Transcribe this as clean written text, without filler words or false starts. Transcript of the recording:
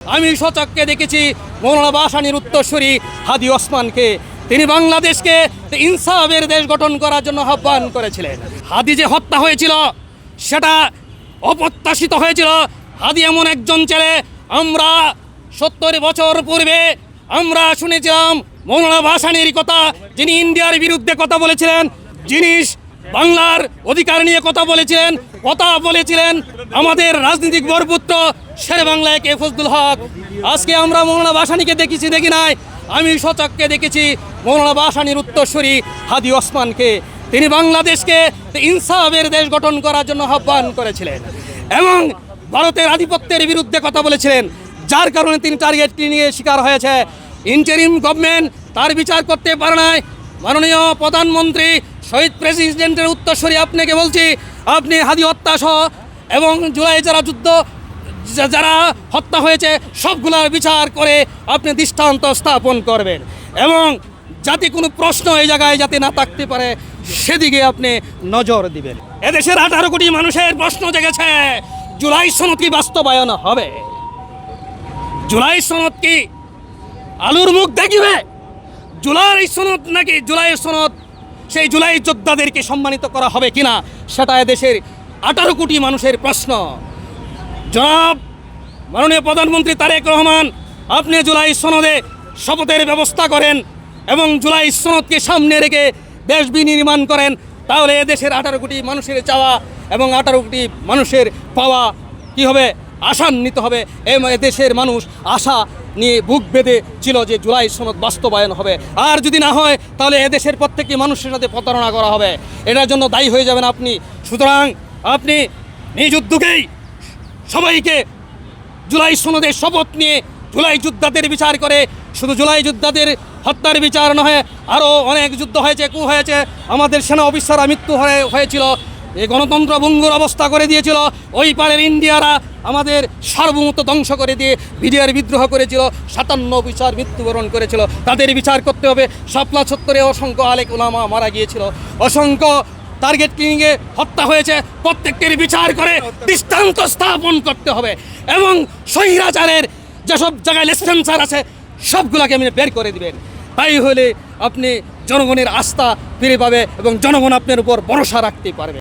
আমি সচক্ষে দেখেছি মৌলানা ভাসানীর উত্তরসূরি হাদি ওসমানকে। তিনি বাংলাদেশকে ইনসাফের দেশ গঠন করার জন্য আহ্বান করেছিলেন। হাদি যে হত্যা হয়েছিল সেটা অপ্রত্যাশিত হয়েছিল। হাদি এমন একজন ছেলে, আমরা 70 বছর পূর্বে আমরা শুনেছিলাম মৌলানা ভাসানীর কথা, যিনি ইন্ডিয়ার বিরুদ্ধে কথা বলেছিলেন, যিনি বাংলার অধিকার নিয়ে কথা বলেছিলেন আমাদের রাজনৈতিক বরপুত্র শেরে বাংলা কে ফজলুল হক। আজকে আমরা মৌলানা ভাসানীকে দেখি নাই, আমি সচক্ষে দেখেছি মৌলানা ভাসানীর উত্তরসূরি হাদি ওসমানকে। তিনি বাংলাদেশকে ইনসাফের দেশ গঠন করার জন্য আহ্বান করেছিলেন এবং ভারতের আধিপত্যের বিরুদ্ধে কথা বলেছিলেন, যার কারণে তিনি টার্গেট নিয়ে শিকার হয়েছে। ইন্টারিম গভর্নমেন্ট তার বিচার করতে পারে নাই। মাননীয় প্রধানমন্ত্রী শহীদ প্রেসিডেন্টের উত্তরসূরি আপনাকে বলছি, আপনি হাদি হত্যা সহ এবং জুলাই যারা হত্যা হয়েছে সবগুলার বিচার করে আপনি দৃষ্টান্ত স্থাপন করবেন এবং যাতে কোনো প্রশ্ন এই জায়গায় যাতে না থাকতে পারে সেদিকে আপনি নজর দিবেন। এদেশের 18 কোটি মানুষের প্রশ্ন জেগেছে, জুলাই সনদ কি বাস্তবায়ন হবে? জুলাই সনদ কি আলুর মুখ দেখিবে? জুলাই সনদ নাকি জুলাই সনদ সেই জুলাই যোদ্ধাদেরকে সম্মানিত করা হবে কিনা, সেটা এদেশের 18 কোটি মানুষের প্রশ্ন। জনাব মাননীয় প্রধানমন্ত্রী তারেক রহমান, আপনি জুলাই সনদে শপথের ব্যবস্থা করেন এবং জুলাই সনদকে সামনে রেখে দেশ বিনির্মাণ করেন, তাহলে এদেশের 18 কোটি মানুষের চাওয়া এবং 18 কোটি মানুষের পাওয়া কি হবে? আশান্বিত হবে। দেশের মানুষ আশা নিয়ে বুক বেঁধে ছিল যে জুলাই সনদ বাস্তবায়ন হবে, আর যদি না হয় তাহলে এদেশের প্রত্যেকটি মানুষের সাথে প্রতারণা করা হবে। এটার জন্য দায়ী হয়ে যাবেন আপনি। সুতরাং আপনি নিজ উদ্যোগেই সবাইকে জুলাই সনদের শপথ নিয়ে জুলাই যোদ্ধাদের বিচার করে, শুধু জুলাই যোদ্ধাদের হত্যার বিচার নয়, আরও অনেক যুদ্ধ হয়েছে, কু হয়েছে, আমাদের সেনা অফিসাররা মৃত্যু হয়েছিল, এই গণতন্ত্র ভঙ্গুর অবস্থা করে দিয়েছিল, ওই পারের ইন্ডিয়ারা আমাদের সার্বভৌমত্ব ধ্বংস করে দিয়ে বিডিআর বিদ্রোহ করেছিল, 57 অফিসার মৃত্যুবরণ করেছিল, তাদের বিচার করতে হবে। শাপলা চত্বরে অসংখ্য আলেক ওলামা মারা গিয়েছিল, অসংখ্য টার্গেট কিলিংয়ে হত্যা হয়েছে, প্রত্যেকটির বিচার করে দৃষ্টান্ত স্থাপন করতে হবে এবং স্বৈরাচারের যেসব জায়গায় লেসপেন্সার আছে সবগুলোকে আপনি বের করে দিবেন। তাই হলে আপনি জনগণের আস্থা ফিরে পাবে এবং জনগণ আপনার উপর ভরসা রাখতে পারবে।